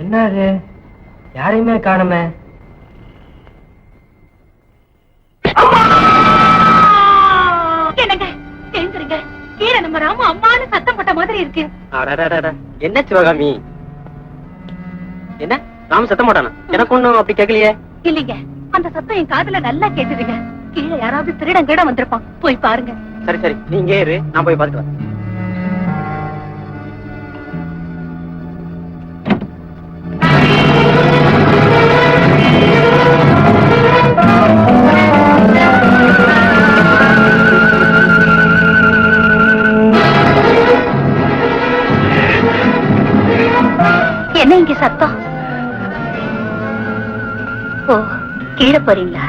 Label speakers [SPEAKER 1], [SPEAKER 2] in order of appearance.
[SPEAKER 1] என்னது யாரையுமே காணுமே.
[SPEAKER 2] என்னங்க எழுந்துருங்க. கீழே நம்ம ராம அம்மானு சத்தம் போட்ட மாதிரி இருக்கு.
[SPEAKER 1] என்ன சிவகாமி, என்ன ராம சத்தம் போட்டானா? எனக்கு ஒண்ணும் அப்படி கேட்கலையே.
[SPEAKER 2] இல்லைங்க, அந்த சத்தம் என் காதுல நல்லா கேட்டுதுங்க. கீழே யாராவது திருடன் கிட வந்திருப்பான், போய் பாருங்க.
[SPEAKER 1] சரி சரி, நீ இங்கே இரு, நான் போய் பார்த்துட்டு வரேன்.
[SPEAKER 2] என்ன இங்க சத்தம்? ஓ, கீழே போறீங்களா?